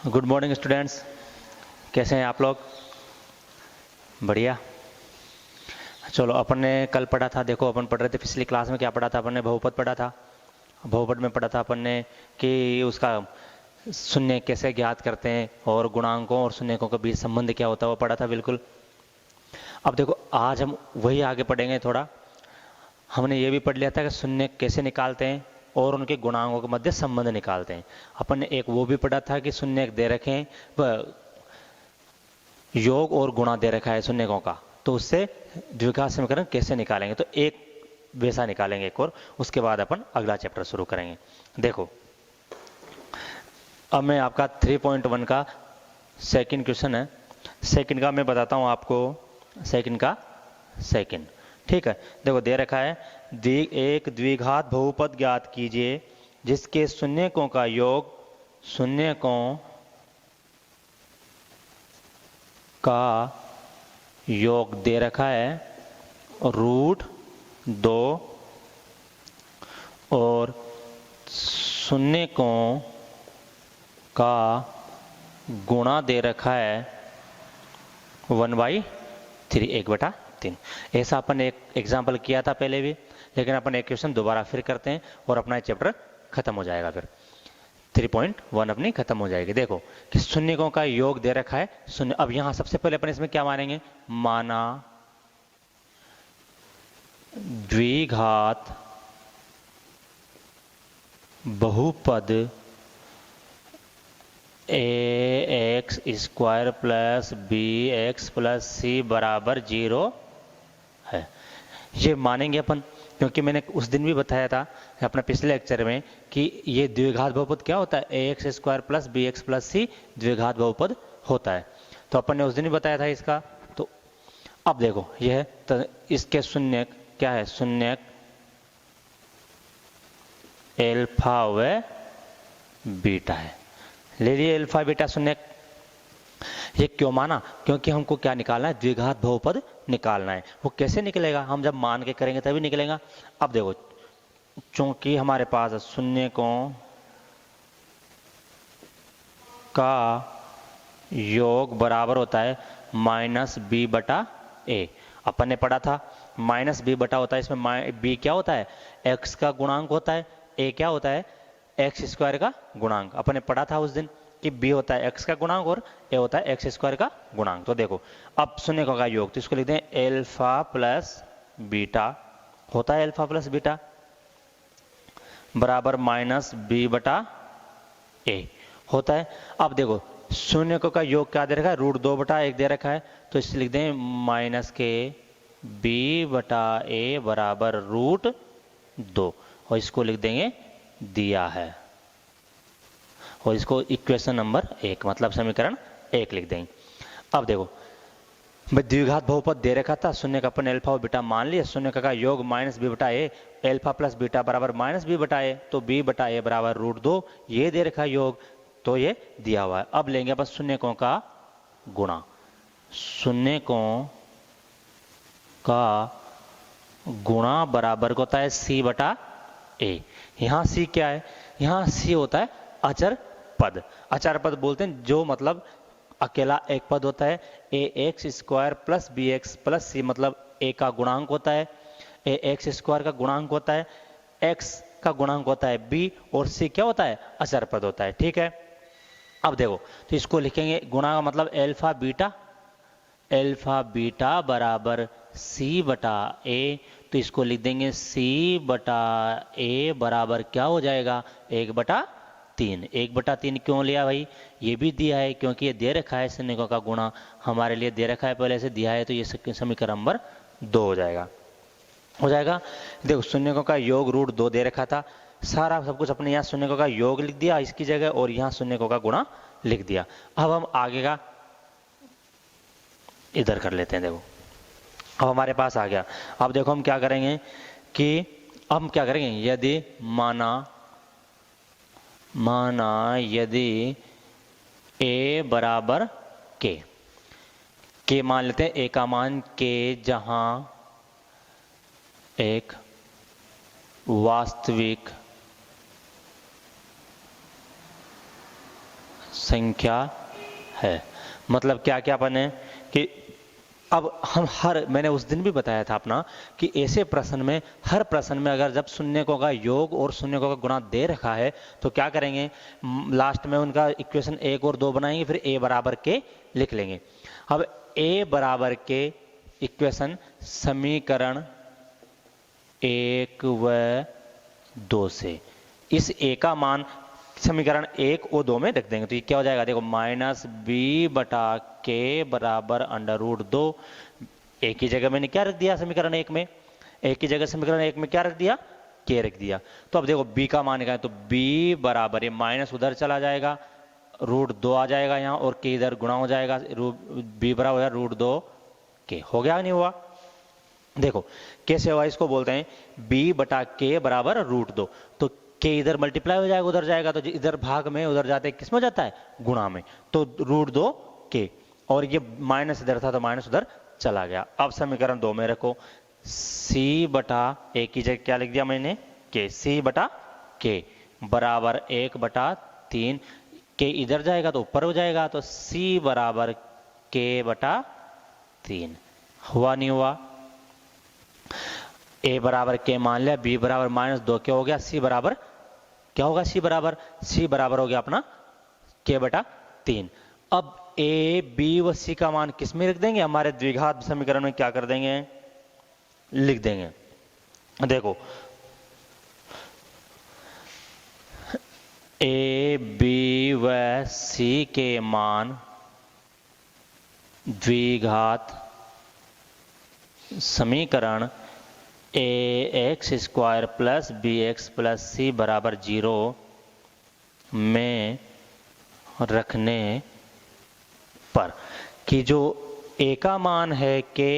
Good morning students, कैसे हैं आप लोग? बढ़िया। चलो, अपन ने कल पढ़ा था, देखो अपन पढ़ रहे थे पिछली क्लास में, क्या पढ़ा था अपन ने? बहुपद पढ़ा था। बहुपद में पढ़ा था अपन ने कि उसका शून्य कैसे ज्ञात करते हैं और गुणांकों और शून्यकों के बीच संबंध क्या होता है, वो पढ़ा था बिल्कुल। अब देखो, आज हम वही आगे पढ़ेंगे थोड़ा। हमने ये भी पढ़ लिया था कि शून्य कैसे निकालते हैं और उनके गुणांकों के मध्य संबंध निकालते हैं। अपन ने एक वो भी पढ़ा था कि शून्य दे रखे हैं, योग और गुणा दे रखा है शून्यकों का, तो उससे द्विघात समीकरण कैसे निकालेंगे। तो एक वैसा निकालेंगे एक और, उसके बाद अपन अगला चैप्टर शुरू करेंगे। देखो, अब मैं आपका 3.1 का सेकंड क्वेश्चन है। सेकंड का मैं बताता हूं आपको, सेकंड। ठीक है, देखो दे रखा है, एक द्विघात बहुपद ज्ञात कीजिए जिसके शून्यकों का योग शून्यकों का योग दे रखा है √2 और शून्यकों का गुणा दे रखा है 1/3, 1/3। ऐसा अपन एक एग्जाम्पल किया था पहले भी, लेकिन अपन एक क्वेश्चन दोबारा फिर करते हैं और अपना चैप्टर खत्म हो जाएगा। फिर 3.1 अपनी खत्म हो जाएगी। देखो कि शून्यकों का योग दे रखा है शून्य। अब यहां सबसे पहले अपन इसमें क्या मानेंगे? माना द्विघात बहुपद ax² plus bx plus c बराबर 0 है। ये मानेंगे अपन, क्योंकि मैंने उस दिन भी बताया था अपने पिछले लेक्चर में कि ये द्विघात बहुपद क्या होता है, ax² plus bx plus c द्विघात बहुपद होता है। तो अपन ने उस दिन भी बताया था इसका। तो अब देखो यह तो इसके शून्य क्या है, शून्य एल्फा व बीटा है। ले लिए एल्फा बीटा शून्य। ये क्यों माना? क्योंकि हमको क्या निकालना है, द्विघात बहुपद निकालना है। वो कैसे निकलेगा? हम जब मान के करेंगे तभी निकलेगा। अब देखो, चूंकि हमारे पास शून्यकों का योग बराबर होता है -b/a। अपन ने पढ़ा था -b बटा होता है, इसमें b क्या होता है, x का गुणांक होता है, a क्या होता है, x² का गुणांक। अपन ने पढ़ा था उस दिन कि b होता है x का गुणांक और a होता है x² का गुणांक। तो देखो, अब शून्यकों का योग, तो इसको लिखते हैं एल्फा प्लस बीटा होता है, एल्फा प्लस बीटा बराबर -b/a होता है। अब देखो, शून्यकों का योग क्या दे रखा है, √2/1 दे रखा है, तो इसे लिख दें -b/a बराबर √2 और इसको लिख देंगे दिया है, और इसको इक्वेशन नंबर 1 मतलब समीकरण 1 लिख देंगे। अब देखो भाई, द्विघात बहुपद दे रखा था, शून्य का अपन एल्फा और बीटा मान लिया, शून्य का योग -b/a, एल्फा प्लस बीटा बराबर -b/a, तो b/a बराबर √2 ये दे रखा योग, तो ये दिया हुआ है। अब लेंगे अपन शून्यकों का गुणा। शून्यकों का गुणा बराबर होता है c/a। यहां c क्या है, यहां c होता है अचर पद। अचर पद बोलते हैं जो मतलब अकेला एक पद होता है। ax² plus bx plus c मतलब a का गुणांक होता है, ax² का गुणांक होता है, x का गुणांक होता है b, और c क्या होता है, अचर पद होता है। ठीक है, अब देखो, तो इसको लिखेंगे गुणा का मतलब एल्फा बीटा बराबर c/a, तो इसको लिख देंगे c/a बराबर क्या हो जाएगा, 1/3। 1/3 क्यों लिया भाई, ये भी दिया है क्योंकि ये दे रखा है, शून्यकों का गुणा हमारे लिए दे रखा है, पहले से दिया है, तो ये समीकरण नंबर 2 हो जाएगा। देखो, शून्यकों का योग √2 दे रखा था, सारा सब कुछ अपने यहाँ शून्यकों का योग लिख दिया इसकी जगह, और यहाँ शून्यकों का गुणा लिख दिया। अब हम आगे का इधर कर लेते हैं। देखो, अब हमारे पास आ गया। अब देखो हम क्या करेंगे कि हम क्या करेंगे, यदि माना यदि a बराबर k मान लेते हैं, a का मान k, जहां एक वास्तविक संख्या है। मतलब क्या क्या अपन है कि अब हम मैंने उस दिन भी बताया था अपना कि ऐसे प्रश्न में, हर प्रश्न में अगर जब शून्यकों का योग और शून्यकों का गुणा दे रखा है तो क्या करेंगे, लास्ट में उनका इक्वेशन 1 और 2 बनाएंगे, फिर a बराबर के लिख लेंगे। अब a बराबर के इक्वेशन समीकरण 1 व 2 से इस a का मान समीकरण 1 और 2 में रख देंगे। तो ये क्या हो जाएगा, देखो माइनस बी बटा के बराबर अंडर रूट 2। एक ही जगह मैंने क्या रख दिया समीकरण 1 में, एक ही जगह समीकरण 1 में क्या रख दिया, के रख दिया। तो अब देखो b का मान क्या है, तो b बराबर, ये माइनस उधर चला जाएगा, रूट 2 आ जाएगा यहाँ, और के इधर गुणा हो जाएगा, b बराबर हो जाएगा रूट 2 के। हो गया नहीं हुआ, देखो कैसे हुआ, इसको बोलते हैं b बटा के बराबर रूट 2। तो के इधर मल्टीप्लाई हो जाएगा, उधर जाएगा, तो इधर भाग में, उधर जाते किस में जाता है, गुणा में, तो रूट 2 के, और ये माइनस इधर था तो माइनस उधर चला गया। अब समीकरण 2 में रखो, c बटा a की जगह क्या लिख दिया मैंने, के, c बटा के बराबर 1 बटा 3, के इधर जाएगा तो ऊपर हो जाएगा, तो c बराबर के बटा 3। हुआ नहीं हुआ, a बराबर के मान लिया, b बराबर माइनस 2 क्या हो गया, c बराबर क्या होगा, c बराबर हो गया अपना k बटा 3। अब a b व c का मान किस में रख देंगे, हमारे द्विघात समीकरण में क्या कर देंगे, लिख देंगे। देखो a b व c के मान द्विघात समीकरण ax square plus bx plus c बराबर 0 में रखने पर, कि जो a का मान है के,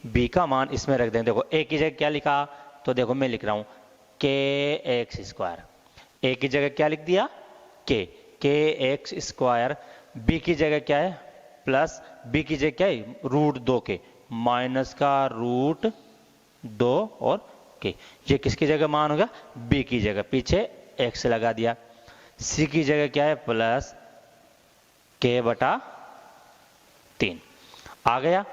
b का मान इसमें रख दें। देखो a की जगह क्या लिखा, तो देखो मैं लिख रहा हूं के एक्स स्क्वायर, a की जगह क्या लिख दिया, के एक्स स्क्वायर, b की जगह क्या है प्लस, b की जगह क्या है रूट 2 के, माइनस का रूट 2 और के, ये किसकी जगह मान होगा, b की जगह, पीछे x लगा दिया। c की जगह क्या है प्लस k बटा 3 आ गया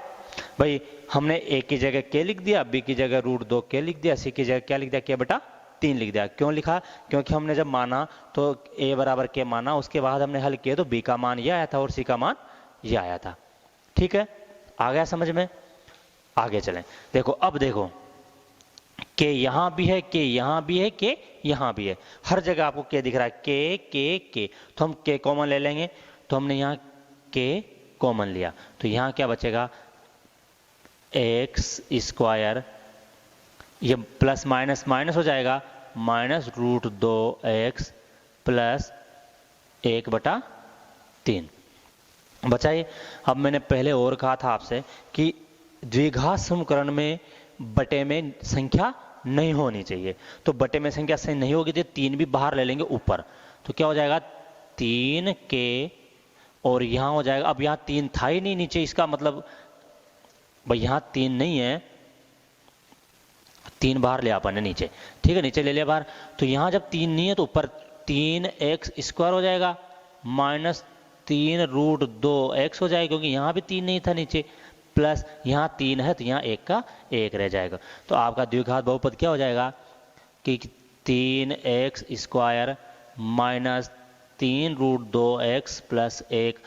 भाई। हमने a की जगह k लिख दिया, b की जगह रूट 2 k लिख दिया, c की जगह क्या लिख दिया, k बटा 3 लिख दिया। क्यों लिखा, क्योंकि हमने जब माना तो a बराबर k माना, उसके बाद हमने हल किया तो b का मान ये आया था और c का मान ये आया था। ठीक है, आ गया समझ में, आगे चलें। देखो अब देखो के यहां भी है, के यहां भी है, के यहां भी है, हर जगह आपको के दिख रहा है, के, तो हम के कॉमन ले लेंगे, तो हमने यहां के कॉमन लिया, तो यहां क्या बचेगा, एक्स स्क्वायर, ये प्लस माइनस माइनस हो जाएगा, माइनस रूट 2 एक्स प्लस 1 बटा 3 बचाइए। अब मैंने पहले और कहा था आपसे कि द्विघात समीकरण में बटे में संख्या नहीं होनी चाहिए, तो बटे में संख्या सही नहीं होगी तो 3 भी बाहर ले लेंगे ऊपर, तो क्या हो जाएगा 3 के, और यहां हो जाएगा, अब यहां 3 था ही नहीं नीचे, इसका मतलब भाई यहां 3 नहीं है, 3 बाहर लिया अपन ने नीचे, ठीक है, नीचे ले लिया बाहर, तो यहां जब 3 नहीं है तो ऊपर 3 एक्स स्क्वायर हो जाएगा, माइनस 3 रूट 2 एक्स हो जाएगा, क्योंकि यहां भी 3 नहीं था नीचे, प्लस यहाँ 3 है तो यहाँ 1 का 1 रह जाएगा। तो आपका द्विघात बहुपद क्या हो जाएगा कि 3 x square minus 3 root 2 x plus 1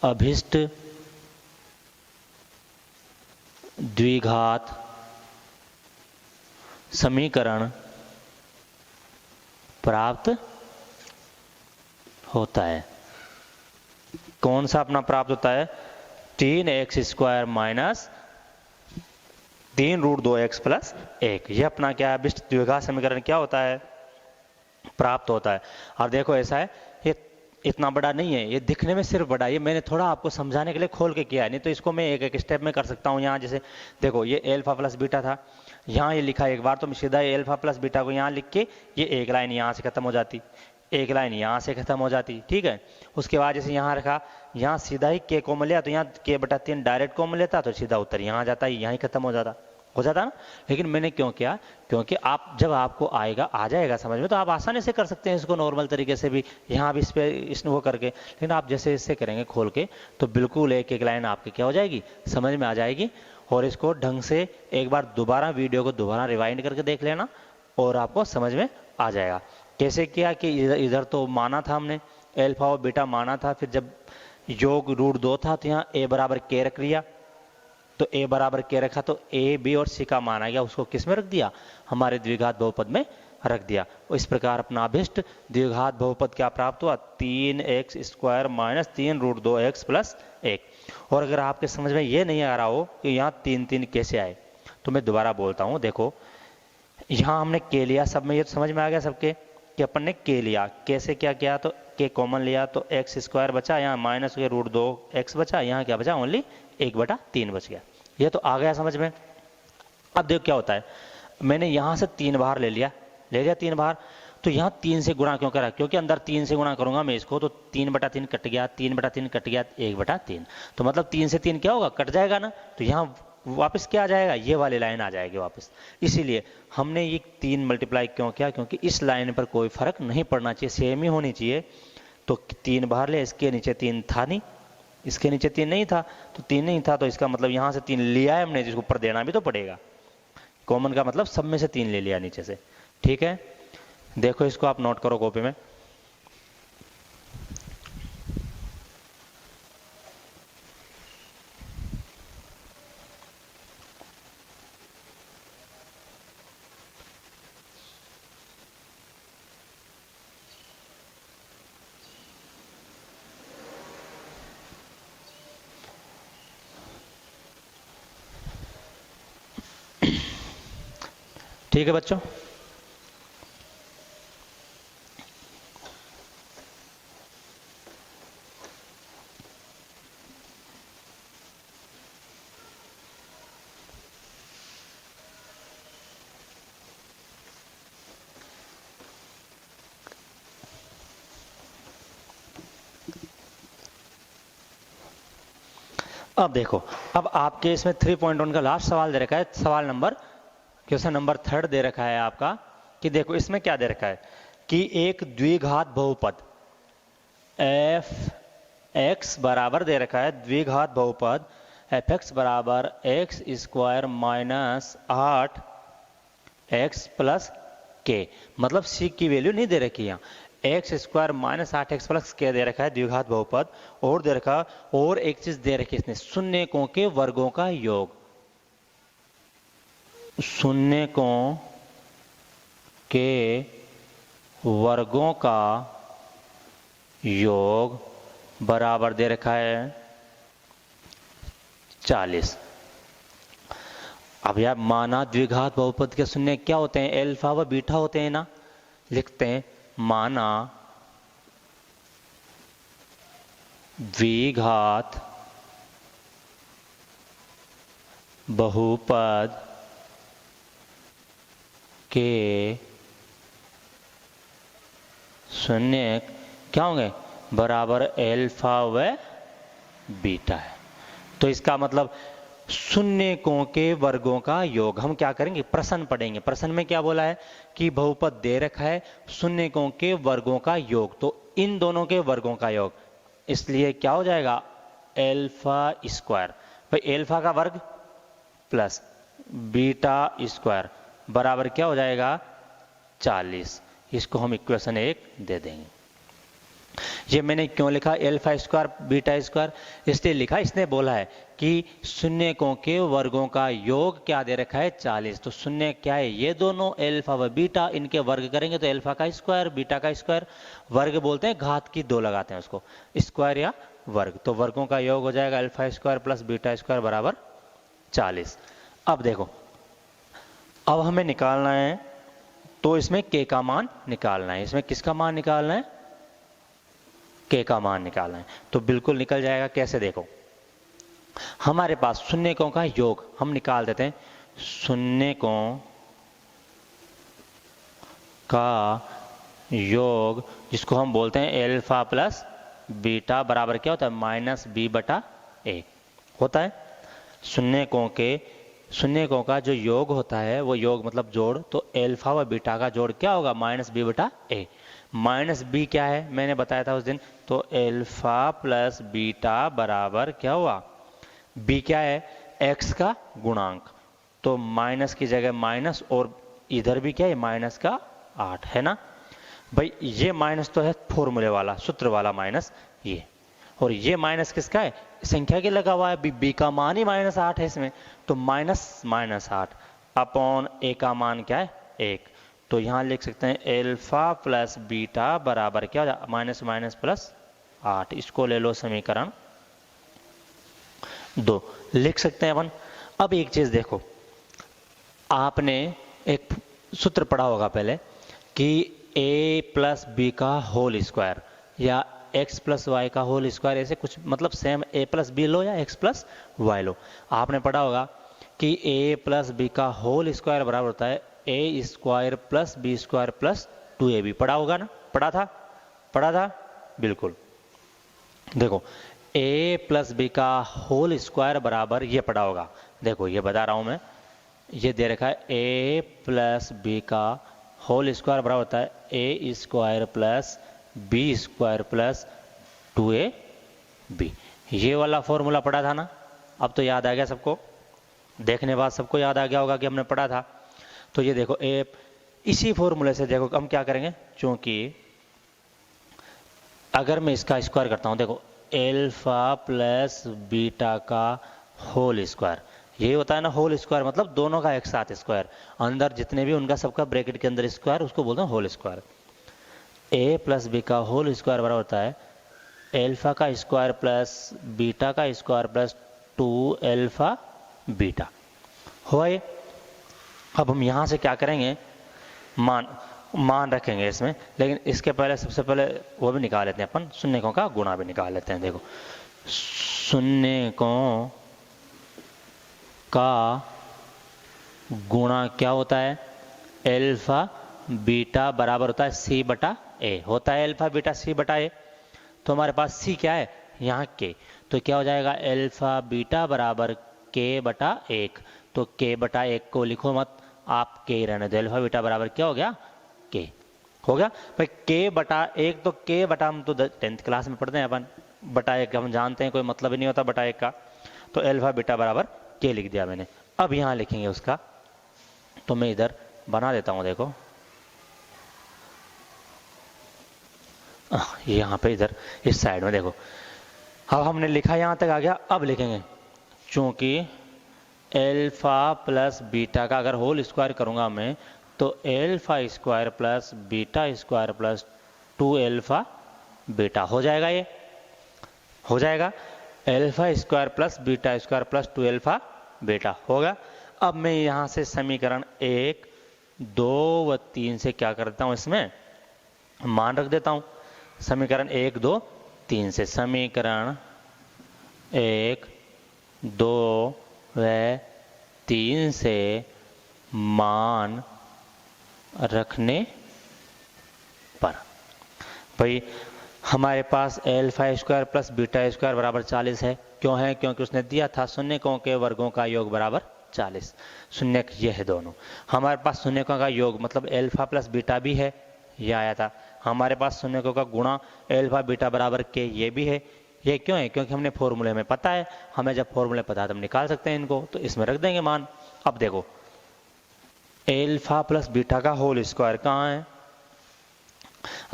अभिष्ट द्विघात समीकरण प्राप्त होता है। कौन सा अपना प्राप्त होता है, 3 x square minus 3 root 2 x plus 1, यह अपना क्या है, अभिष्ट द्विघात समीकरण क्या होता है, प्राप्त होता है। और देखो ऐसा है, ये इतना बड़ा नहीं है, ये दिखने में सिर्फ बड़ा है, ये मैंने थोड़ा आपको समझाने के लिए खोल के किया है, नहीं तो इसको मैं एक एक स्टेप में कर सकता हूँ। यहाँ जैसे देखो ये एल्फा प्लस बीटा था, यहाँ ये लिखा एक बार, तो मैं सीधा एल्फा प्लस बीटा को यहाँ लिख के ये एक लाइन यहाँ से खत्म हो जाती, एक लाइन यहाँ से खत्म हो जाती, ठीक है। उसके बाद जैसे यहाँ रखा, यहाँ सीधा ही के कॉमन लिया, तो यहाँ के बटा 3 डायरेक्ट कॉमन लेता तो सीधा उत्तर यहाँ जाता, यहाँ ही खत्म हो जाता, हो जाता ना। लेकिन मैंने क्यों किया, क्योंकि आप जब आपको आ जाएगा समझ में तो आप आसानी से कर सकते हैं इसको नॉर्मल तरीके से भी, यहाँ भी इस पे वो करके। लेकिन आप जैसे इससे करेंगे खोल के तो बिल्कुल एक एक लाइन आपकी क्या हो जाएगी, समझ में आ जाएगी। और इसको ढंग से एक बार दोबारा वीडियो को दोबारा रिवाइंड करके देख लेना और आपको समझ में आ जाएगा। कैसे किया कि इधर तो माना था हमने, अल्फा और बीटा माना था, फिर जब योग √2 था तो यहाँ a बराबर k रख लिया, तो a बराबर k रखा तो a b और c का मान आ गया, उसको किस में रख दिया, हमारे द्विघात बहुपद में रख दिया। इस प्रकार अपना अभिष्ट द्विघात बहुपद क्या प्राप्त हुआ, 3x² - 3√2x + 1। और अगर आपके समझ में ये नहीं आ रहा हो कि यहाँ 3 कैसे आए, तो मैं दोबारा बोलता हूँ। देखो यहाँ हमने k लिया, सब में ये समझ में आ गया सबके कि अपन ने k लिया, कैसे क्या किया, तो k कॉमन लिया तो x² बचा, यहाँ -√2x बचा, यहाँ क्या बचा, ओनली 1/3 बच गया। ये तो आ गया समझ में। अब देखो क्या होता है, मैंने यहाँ से 3 बार ले लिया 3 बार, तो यहाँ 3 से गुणा क्यों करा, क्योंकि अंदर 3 से गुणा करूंगा मैं इसको तो 3/3 कट गया, 3/3 कट गया 1/3, तो मतलब 3 से 3 क्या होगा, कट जाएगा ना, तो यहाँ वापस क्या आ जाएगा, ये वाली लाइन आ जाएगी वापस। इसीलिए हमने ये 3 मल्टीप्लाई क्यों किया, क्योंकि इस लाइन पर कोई फर्क नहीं पड़ना चाहिए, सेम ही होनी चाहिए। तो 3 बाहर ले, इसके नीचे 3 था नहीं, इसके नीचे 3 नहीं था, तो 3 नहीं था तो इसका मतलब यहाँ से 3 लिया है हमने, जिसको ऊपर देना भी तो पड़ेगा। कॉमन का मतलब सब में से 3 ले लिया नीचे से, ठीक है। देखो इसको आप नोट करो कॉपी में। ठीक है बच्चों, अब देखो, अब आपके इसमें 3.1 का लास्ट सवाल दे रखा है, सवाल नंबर क्वेश्चन नंबर 3 दे रखा है आपका, कि देखो इसमें क्या दे रखा है कि एक द्विघात बहुपद f(x) बराबर दे रखा है, द्विघात बहुपद f(x) बराबर x² - 8x + k, मतलब c की वैल्यू नहीं दे रखी है, x² - 8x + k दे रखा है द्विघात बहुपद। और दे रखा, और एक चीज दे रखी इसने, शून्यकों के वर्गों का योग, शून्यकों के वर्गों का योग बराबर दे रखा है 40। अब यार माना द्विघात बहुपद के शून्य क्या होते हैं, अल्फा व बीटा होते हैं ना, लिखते हैं माना द्विघात बहुपद के शून्य क्या होंगे, बराबर अल्फा व बीटा है। तो इसका मतलब शून्यकों के वर्गों का योग, हम क्या करेंगे, प्रश्न पढ़ेंगे। प्रश्न में क्या बोला है कि बहुपद दे रखा है, शून्यकों के वर्गों का योग, तो इन दोनों के वर्गों का योग, इसलिए क्या हो जाएगा अल्फा², भाई अल्फा का वर्ग प्लस बीटा² बराबर क्या हो जाएगा 40। इसको हम इक्वेशन 1 दे देंगे। ये मैंने क्यों लिखा अल्फा² बीटा², इसलिए लिखा, इसने बोला है कि शून्यकों के वर्गों का योग क्या दे रखा है 40, तो शून्य क्या है, ये दोनों अल्फा व बीटा, इनके वर्ग करेंगे तो अल्फा का स्क्वायर बीटा का स्क्वायर, वर्ग बोलते हैं घात की 2 लगाते हैं उसको, स्क्वायर या वर्ग, तो वर्गों का योग हो जाएगा अल्फा² + बीटा² बराबर 40। अब देखो, अब हमें निकालना है, तो इसमें k का मान निकालना है, इसमें किसका मान निकालना है, k का मान निकालना है, तो बिल्कुल निकल जाएगा। कैसे, देखो हमारे पास शून्यकों का योग हम निकाल देते हैं, शून्यकों का योग जिसको हम बोलते हैं अल्फा प्लस बीटा बराबर क्या होता है -b/a होता है। शून्यकों के शून्यकों का जो योग होता है वो योग मतलब जोड़, तो एल्फा व बीटा का जोड़ क्या होगा, माइनस बी बटा ए। माइनस बी क्या है मैंने बताया था उस दिन, तो एल्फा प्लस बीटा बराबर क्या हुआ, बी क्या है, एक्स का गुणांक, तो माइनस की जगह माइनस, और इधर भी क्या है माइनस का 8 है ना भाई। ये माइनस तो है फॉर्मूले वाला सूत्र वाला माइनस ये, और ये माइनस किसका है, संख्या के लगा हुआ है, बी का मान ही -8 है इसमें, तो -8 अपॉन ए का मान क्या है 1। तो यहां लिख सकते हैं एल्फा प्लस बीटा बराबर क्या हो जाए, माइनस माइनस प्लस 8। इसको ले लो समीकरण 2 लिख सकते हैं अपन। अब एक चीज देखो, आपने एक सूत्र पढ़ा होगा पहले कि a प्लस बी का होल स्क्वायर या x प्लस वाई का होल स्क्वायर, ऐसे कुछ मतलब सेम a प्लस बी लो या x प्लस वाई लो। आपने पढ़ा होगा कि a प्लस बी का होल स्क्वायर बराबर होता है a square plus B square plus 2ab। पढ़ा होगा ना, पढ़ा था बिल्कुल। देखो a प्लस बी का होल स्क्वायर बराबर ये पढ़ा होगा, देखो ये बता रहा हूं मैं, ये दे रखा है a प्लस बी का होल स्क्वायर बराबर होता है a square plus B square plus 2ab। ये वाला फॉर्मूला पढ़ा था ना, अब तो याद आ गया सबको, देखने बाद सबको याद आ गया होगा कि हमने पढ़ा था। तो ये देखो a, इसी फॉर्मूले से देखो हम क्या करेंगे, क्योंकि अगर मैं इसका स्क्वायर करता हूं, देखो एल्फा प्लस बीटा का होल स्क्वायर, यही होता है ना होल स्क्वायर, मतलब दोनों का एक साथ स्क्वायर, अंदर जितने भी उनका सबका ब्रैकेट के अंदर स्क्वायर, उसको बोलते हैं whole square. a plus B का होल स्क्वायर बराबर होता है एल्फा का स्क्वायर प्लस बीटा का स्क्वायर प्लस 2 एल्फा बीटा हुआ ये। अब हम यहां से क्या करेंगे, मान रखेंगे इसमें, लेकिन इसके पहले सबसे पहले वो भी निकाल लेते हैं अपन, शून्यकों का गुणा भी निकाल लेते हैं। देखो शून्यकों का गुणा क्या होता है, एल्फा बीटा बराबर होता है सी बटा ए, होता है एल्फा बीटा सी बटा ए। तो हमारे पास सी क्या है यहाँ के, तो क्या हो जाएगा एल्फा बीटा बराबर के बटा 1। तो के बटा 1 को लिखो मत, आप के रहने दो, एल्फा बीटा बराबर क्या हो गया के हो गया भाई। के बटा 1, तो के बटा हम तो 10th क्लास में पढ़ते हैं अपन, बटा 1 हम जानते हैं, कोई मतलब ही नहीं होता बटा 1 का, तो एल्फा बीटा बराबर के लिख दिया मैंने। अब यहां लिखेंगे उसका, तो मैं इधर बना देता हूं, देखो यहां पे इधर इस साइड में देखो, अब हमने लिखा यहां तक आ गया। अब लिखेंगे चूंकि एल्फा प्लस बीटा का अगर होल स्क्वायर करूंगा मैं, तो alpha square plus beta square plus 2 alpha beta हो जाएगा, ये हो जाएगा alpha square plus beta square plus 2 alpha beta होगा। अब मैं यहां से समीकरण 1, 2 व 3 से क्या करता हूं, इसमें मान रख देता हूं। समीकरण 1, 2, 3 से, समीकरण 1, 2 व 3 से मान रखने पर भाई हमारे पास alpha square plus beta square बराबर 40 है। क्यों है, क्योंकि उसने दिया था शून्यकों के वर्गों का योग बराबर 40। शून्यक ये है दोनों, हमारे पास शून्यकों का योग मतलब एल्फा प्लस बीटा भी है, ये आया था। हमारे पास शून्यकों का गुणा एल्फा बीटा बराबर के ये भी है। ये क्यों है, क्योंकि हमने फॉर्मूले में पता है, हमें जब फॉर्मूले पता है तो हम निकाल सकते हैं इनको, तो इसमें रख देंगे मान। अब देखो एल्फा प्लस बीटा का होल स्क्वायर कहाँ है,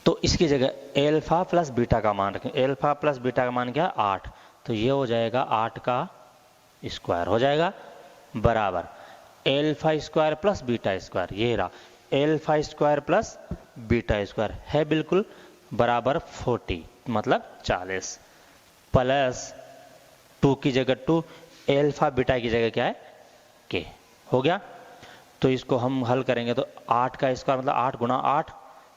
तो इसकी जगह एल्फा प्लस बीटा का मान रखें। एल्फा प्लस बीटा का मान क्या, 8, तो ये हो जाएगा 8 का स्क्वायर हो जाएगा बराबर alpha square plus beta square, ये रहा alpha square plus beta square है बिल्कुल बराबर 40 मतलब 40 प्लस 2 की जगह 2, एल्फा बीटा की जगह क्या है के हो गया। तो इसको हम हल करेंगे तो 8 का स्क्वायर मतलब 8 गुणा 8,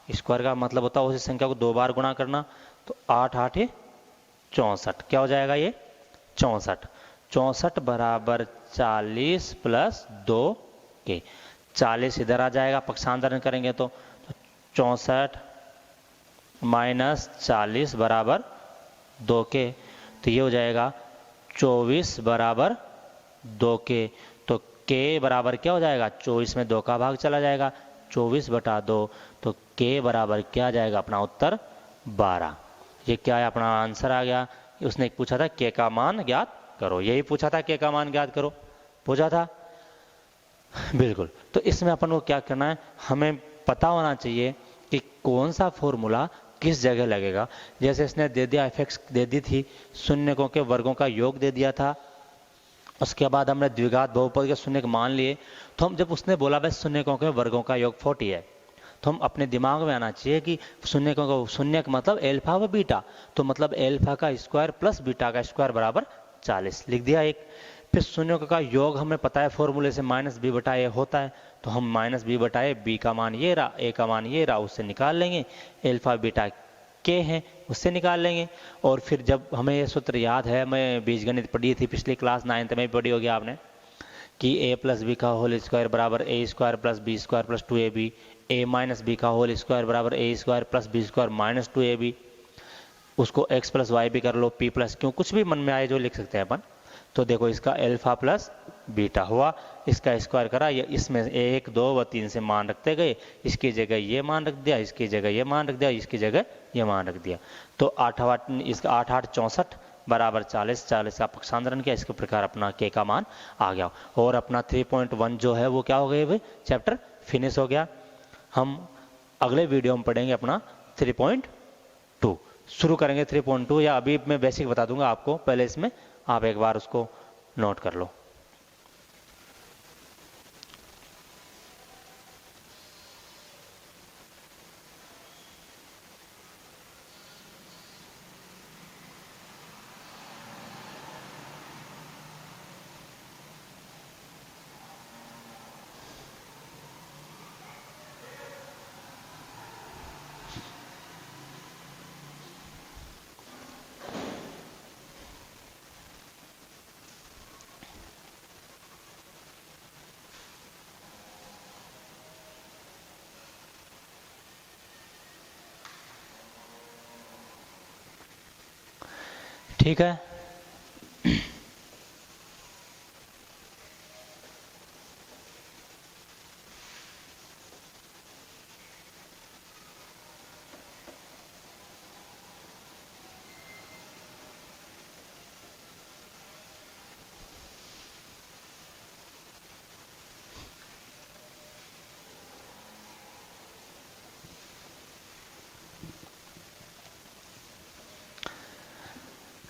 स्क्वायर का मतलब होता है उसी संख्या को 2 बार गुणा करना, तो 8 8 64, क्या हो जाएगा ये 64। 64 बराबर 40 प्लस 2 के, 40 इधर आ जाएगा, पक्षांतरण करेंगे तो 64 माइनस 40 बराबर 2 के, तो ये हो जाएगा 24 बराबर 2 के। तो k बराबर क्या हो जाएगा, 24 में 2 का भाग चला जाएगा, 24/2, तो k बराबर क्या आ जाएगा अपना उत्तर 12। ये क्या है अपना आंसर आ गया। उसने पूछा था k का मान ज्ञात करो, यही पूछा था k का मान ज्ञात करो, पूछा था बिल्कुल। तो इसमें अपन को क्या करना है, हमें पता होना चाहिए कि कौन सा फॉर्मूला किस जगह लगेगा। जैसे इसने दे दिया fx दे दी थी, शून्यकों के वर्गों का योग दे दिया था, उसके बाद हमने द्विघात बहुपद के शून्य मान लिए। तो हम जब उसने बोला भाई शून्यकों के वर्गों का योग 40 है, तो हम अपने दिमाग में आना चाहिए कि शून्यकों का शून्य का मतलब एल्फा व बीटा, तो मतलब एल्फा का स्क्वायर प्लस बीटा का स्क्वायर बराबर 40 लिख दिया एक। फिर शून्यकों का योग हमें पता है फॉर्मूले से -b/a होता है, तो हम -b/a, b का मान ये रहा, a का मान ये रहा, उससे निकाल लेंगे। एल्फा बीटा k है, उससे निकाल लेंगे। और फिर जब हमें ये सूत्र याद है, मैं बीजगणित पढ़ी थी पिछली क्लास 9th में पढ़ी होगी आपने, कि a प्लस बी का होल स्क्वायर बराबर a square plus B square plus 2ab, a minus B का होल स्क्वायर बराबर a square plus B square minus 2ab। उसको x प्लस वाई भी कर लो, p प्लस क्यों, कुछ भी मन में आए जो लिख सकते हैं अपन। तो देखो इसका एल्फा प्लस बीटा हुआ, इसका स्क्वायर करा, ये इसमें 1 2 व 3 से मान रखते गए, इसकी जगह ये मान रख दिया, इसकी जगह ये मान रख दिया, इसकी जगह ये मान रख दिया। तो 8 इसका 8 8 64 बराबर 40, 40 का पक्षांतरण किया, इसके प्रकार अपना k का मान आ गया। और अपना 3.1 जो है वो क्या हो गया भाई, चैप्टर फिनिश हो गया। हम अगले वीडियो में पढ़ेंगे अपना 3.2 शुरू करेंगे। 3.2 या अभी मैं बेसिक बता दूंगा आपको, पहले इसमें आप एक बार उसको नोट कर लो। ठीक है,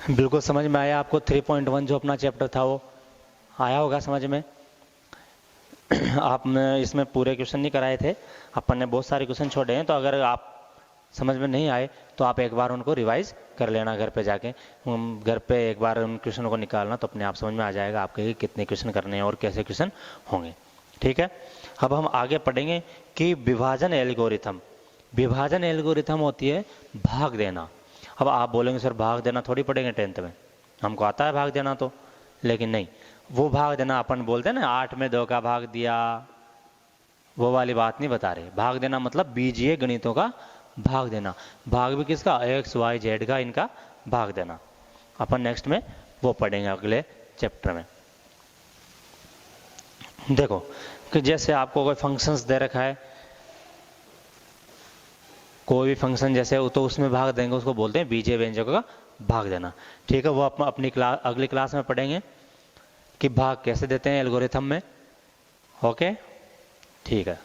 बिल्कुल समझ में आया आपको। 3.1 जो अपना चैप्टर था वो आया होगा समझ में। आपने इसमें पूरे क्वेश्चन नहीं कराए थे, अपन ने बहुत सारे क्वेश्चन छोड़े हैं, तो अगर आप समझ में नहीं आए तो आप एक बार उनको रिवाइज कर लेना घर पे जाके। घर पे एक बार उन क्वेश्चन को निकालना, तो अपने आप समझ में आ जाएगा आपके कितने क्वेश्चन करने हैं और कैसे क्वेश्चन होंगे। ठीक है, अब हम आगे पढ़ेंगे कि विभाजन एल्गोरिथम। विभाजन एल्गोरिथम होती है भाग देना। अब आप बोलेंगे सर भाग देना थोड़ी पढ़ेंगे 10th में, हमको आता है भाग देना तो, लेकिन नहीं, वो भाग देना अपन बोलते हैं ना 8 में 2 का भाग दिया, वो वाली बात नहीं बता रहे। भाग देना मतलब बीजीय गणितों का भाग देना। भाग भी किसका, एक्स वाई जेड का, इनका भाग देना। अपन नेक्स्ट में वो पढ़ेंगे अगले चैप्टर में। देखो कि जैसे आपको कोई फंक्शंस दे रखा है, कोई भी फंक्शन जैसे, तो उसमें भाग देंगे, उसको बोलते हैं बीजीय व्यंजकों का भाग देना। ठीक है, वो अपनी क्लास अगली क्लास में पढ़ेंगे कि भाग कैसे देते हैं एल्गोरिथम में। ओके, ठीक है।